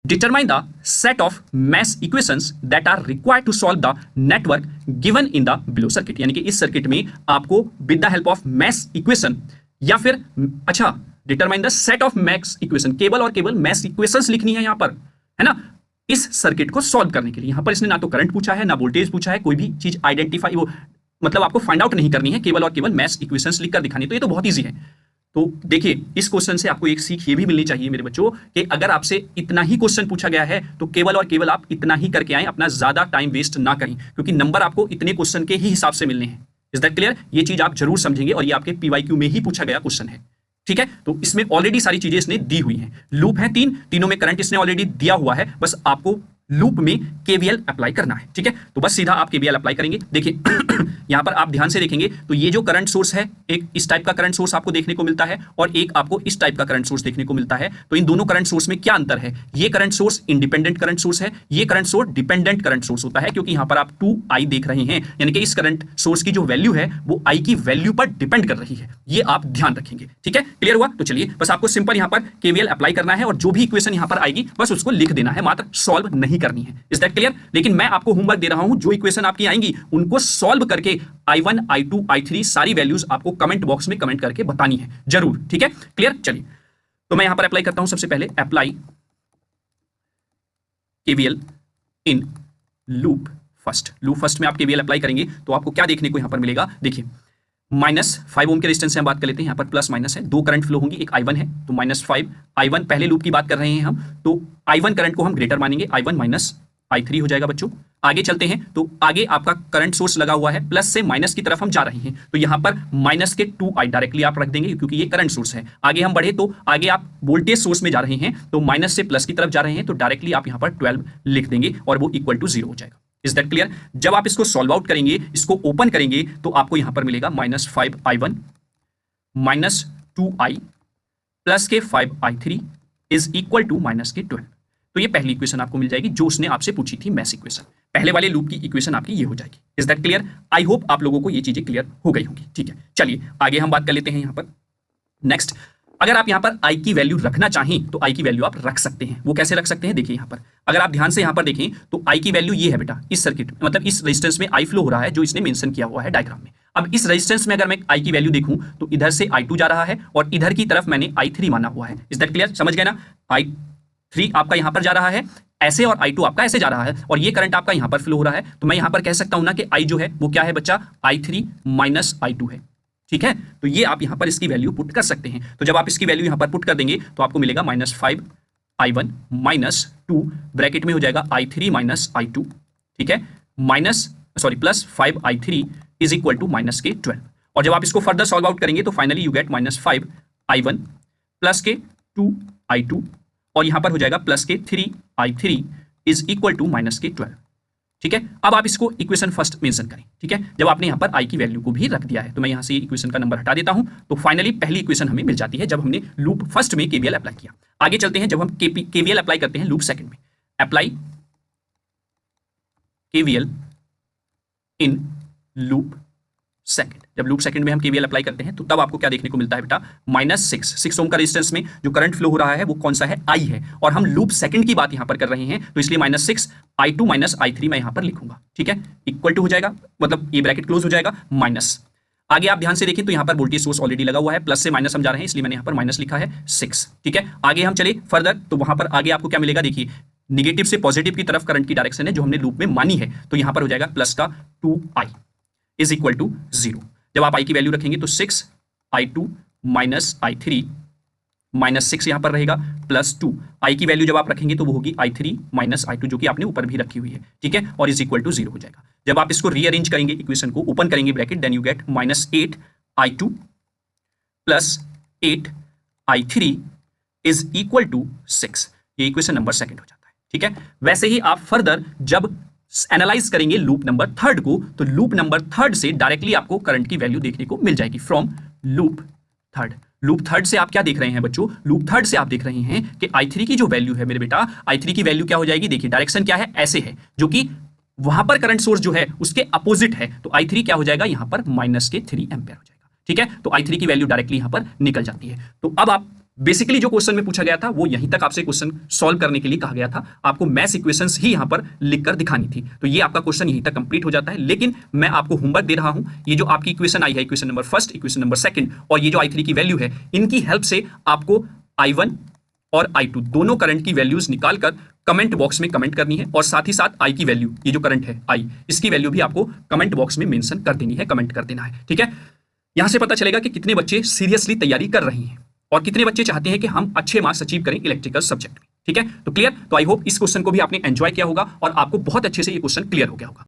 Determine the set of math equations that are required to solve the network given in the below circuit. यानी कि इस circuit में आपको with the help of math equation या फिर determine the set of math equation, केवल और केवल मैथ इक्वेशंस लिखनी है यहां पर, है ना, इस सर्किट को सॉल्व करने के लिए। यहां पर इसने ना तो करंट पूछा है ना वोल्टेज पूछा है, कोई भी चीज आइडेंटिफाई वो मतलब आपको फाइंड आउट नहीं करनी है, केवल और केवल मैथ इक्वेशंस लिखकर दिखानी। तो ये तो बहुत ईजी है। तो देखिए इस क्वेश्चन से आपको एक सीख ये भी मिलनी चाहिए मेरे बच्चों कि अगर आपसे इतना ही क्वेश्चन पूछा गया है तो केवल और केवल आप इतना ही करके आए, अपना ज्यादा टाइम वेस्ट ना करें, क्योंकि नंबर आपको इतने क्वेश्चन के ही हिसाब से मिलने हैं। Is that clear? ये चीज आप जरूर समझेंगे और ये आपके पीवाईक्यू में ही पूछा गया क्वेश्चन है। ठीक है, तो इसमें ऑलरेडी सारी चीजें इसने दी हुई हैं। लूप है तीनों में करंट इसने ऑलरेडी दिया हुआ है, बस आपको लूप में केवीएल अप्लाई करना है। ठीक है, तो बस सीधा आप केवीएल अप्लाई करेंगे। देखिए यहां पर आप ध्यान से देखेंगे तो ये जो करंट सोर्स है, एक इस टाइप का करंट सोर्स आपको देखने को मिलता है और एक आपको इस टाइप का करंट सोर्स देखने को मिलता है। तो इन दोनों करंट सोर्स में क्या अंतर है? ये current source independent current source है, ये current source dependent current source होता है, क्योंकि यहां पर आप 2i देख रहे हैं, यानी कि इस करंट सोर्स की जो वैल्यू है वो i की वैल्यू पर डिपेंड कर रही है। ये आप ध्यान रखेंगे। ठीक है, क्लियर हुआ? तो चलिए बस आपको सिंपल यहां पर केवीएल अप्लाई करना है और जो भी इक्वेशन यहां पर आएगी बस उसको लिख देना है, मात्र सॉल्व नहीं करनी है। Is that clear? लेकिन मैं आपको होमवर्क दे रहा हूं, जो इक्वेशन आपकी आएंगी उनको सॉल्व करके i1 i2 i3 सारी वैल्यूज आपको कमेंट बॉक्स में कमेंट करके बतानी है जरूर। ठीक है, क्लियर? चलिए तो मैं यहां पर अप्लाई करता हूं। सबसे पहले apply KVL in loop first. Loop first में आप केवीएल अप्लाई करेंगे तो आपको क्या देखने को यहां पर मिलेगा? देखिए -5 ओम के रेजिस्टेंस से हम बात कर लेते हैं। यहां पर प्लस माइनस है, दो करंट फ्लो होंगी, एक i1 है तो -5 i1 पहले लूप की बात कर रहे हैं हम, तो i1 करंट को हम ग्रेटर मानेंगे, i1 माइनस i3 हो जाएगा बच्चों। आगे चलते हैं तो आगे आपका करंट सोर्स लगा हुआ है, प्लस से माइनस की तरफ हम जा रहे हैं, तो यहां पर माइनस के 2i डायरेक्टली आप रख देंगे क्योंकि ये करंट सोर्स है। आगे हम बढ़े तो आगे आप वोल्टेज सोर्स में जा रहे हैं, तो माइनस से प्लस की तरफ जा रहे हैं, तो डायरेक्टली आप यहां पर 12 लिख देंगे और वो इक्वल टू 0 हो जाएगा। Is that clear? जब आप इसको सॉल्व आउट करेंगे, इसको ओपन करेंगे, तो आपको यहां पर मिलेगा -5i1 -2i प्लस के 5i3 is equal to minus के 12। तो ये पहली इक्वेशन आपको मिल जाएगी जो उसने आपसे पूछी थी, मैथ इक्वेशन। पहले वाले लूप की इक्वेशन आपकी ये हो जाएगी। Is that clear? I hope आप लोगों को ये चीजें क्लियर हो गई होंगी। ठीक है, चलिए आगे हम बात कर लेते हैं यहां पर। नेक्स्ट, अगर आप यहां पर i की वैल्यू रखना चाहें तो i की वैल्यू आप रख सकते हैं। वो कैसे रख सकते हैं? देखिए यहां पर अगर आप ध्यान से यहां पर देखें तो i की वैल्यू ये है बेटा, इस सर्किट मतलब इस रेजिस्टेंस में i फ्लो हो रहा है जो इसने मेंशन किया हुआ है डायग्राम में। अब इस रेजिस्टेंस में अगर मैं i की वैल्यू देखूं तो इधर से i2 जा रहा है और इधर की तरफ मैंने i3 माना हुआ है। Is that clear? समझ गए ना? i3 आपका यहां पर जा रहा है ऐसे और i2 आपका ऐसे जा रहा है और ये करंट आपका यहां पर फ्लो हो रहा है, तो मैं यहां पर कह सकता हूं ना कि i जो है वो क्या है बच्चा? i3 माइनस i2 है। ठीक है, तो ये आप यहां पर इसकी वैल्यू पुट कर सकते हैं। तो जब आप इसकी वैल्यू यहां पर पुट कर देंगे तो आपको मिलेगा -5i1 -2 ब्रैकेट में हो जाएगा i3 माइनस i2। ठीक है, plus 5i3 is equal to minus के 12। और जब आप इसको फर्दर सॉल्व आउट करेंगे तो finally you get -5i1 plus के 2i2 और यहां पर हो जाएगा प्लस के 3i3 is equal to minus के 12। ठीक है, अब आप इसको इक्वेशन फर्स्ट मेंशन करें। ठीक है, जब आपने यहां पर i की वैल्यू को भी रख दिया है तो मैं यहां से इक्वेशन का नंबर हटा देता हूं, तो फाइनली पहली इक्वेशन हमें मिल जाती है जब हमने लूप फर्स्ट में केवीएल अप्लाई किया। आगे चलते हैं, जब हम केवीएल अप्लाई करते हैं लूप सेकंड में, apply KVL in loop second. जब लूप सेकंड में हम केवीएल अप्लाई करते हैं तो तब आपको क्या देखने को मिलता है बेटा? -6 ओम का रेजिस्टेंस में जो करंट फ्लो हो रहा है वो कौन सा है? i है, और हम लूप सेकंड की बात यहां पर कर रहे हैं तो इसलिए -6 i2 माइनस i3 मैं यहां पर लिखूंगा। ठीक है, इक्वल टू हो जाएगा, मतलब ये ब्रैकेट क्लोज हो जाएगा, माइनस। आगे आप ध्यान से देखें तो यहां पर वोल्टेज सोर्स ऑलरेडी लगा हुआ है, प्लस से माइनस हम जा रहे हैं इसलिए मैंने यहां पर माइनस लिखा है 6। ठीक है, आगे हम चले फर्दर तो वहां पर आगे आपको क्या मिलेगा? देखिए निगेटिव से पॉजिटिव की तरफ करंट की डायरेक्शन है जो हमने लूप में मानी है, तो यहां पर हो जाएगा प्लस का 2i इज इक्वल टू 0। जब आप i की वैल्यू रखेंगे तो 6i2 माइनस i3 -6 यहां पर रहेगा प्लस 2। i की वैल्यू जब आप रखेंगे तो वो होगी i3 माइनस i2 जो कि आपने ऊपर भी रखी हुई है। ठीक है, और इज इक्वल टू 0 हो जाएगा। जब आप इसको रीअरेंज करेंगे, इक्वेशन को ओपन करेंगे bracket, then you get -8i2 plus 8i3 is equal to 6। ये इक्वेशन नंबर सेकंड हो जाता है। ठीक है, वैसे ही आप फर्दर जब एनालाइज करेंगे लूप नंबर थर्ड को, तो लूप नंबर थर्ड से डायरेक्टली आपको करंट की वैल्यू देखने को मिल जाएगी from loop third. Loop third से आप क्या देख रहे हैं बच्चों? लूप थर्ड से आप देख रहे हैं कि i3 की जो वैल्यू है मेरे बेटा, i3 की वैल्यू क्या हो जाएगी? देखिए डायरेक्शन क्या है? ऐसे है, जो कि वहां पर करंट सोर्स जो है उसके अपोजिट है, तो i3 क्या हो जाएगा? यहां पर -3 एम्पियर हो जाएगा। ठीक है, तो i3 की वैल्यू डायरेक्टली यहां पर निकल जाती है। तो अब आप बेसिकली जो क्वेश्चन में पूछा गया था वो यहीं तक आपसे क्वेश्चन सॉल्व करने के लिए कहा गया था, आपको मैथ्स इक्वेशंस ही यहां पर लिखकर दिखानी थी। तो ये आपका क्वेश्चन यहीं तक कंप्लीट हो जाता है। लेकिन मैं आपको होमवर्क दे रहा हूं, ये जो आपकी इक्वेशन आई है, equation number first, equation number second और ये जो i3 की वैल्यू है, इनकी हेल्प से आपको i1 और i2 दोनों करंट की वैल्यूज निकालकर कमेंट बॉक्स में कमेंट करनी है और साथ ही साथ i की वैल्यू, ये जो करंट है i, इसकी वैल्यू भी आपको कमेंट बॉक्स में मेंशन कर देनी है, कमेंट कर देना है। ठीक है, यहां से पता चलेगा कि कितने बच्चे सीरियसली तैयारी कर रहे हैं और कितने बच्चे चाहते हैं कि हम अच्छे मार्क्स अचीव करें इलेक्ट्रिकल सब्जेक्ट में। ठीक है, तो क्लियर। तो आई होप इस क्वेश्चन को भी आपने एंजॉय किया होगा और आपको बहुत अच्छे से ये क्वेश्चन क्लियर हो गया होगा।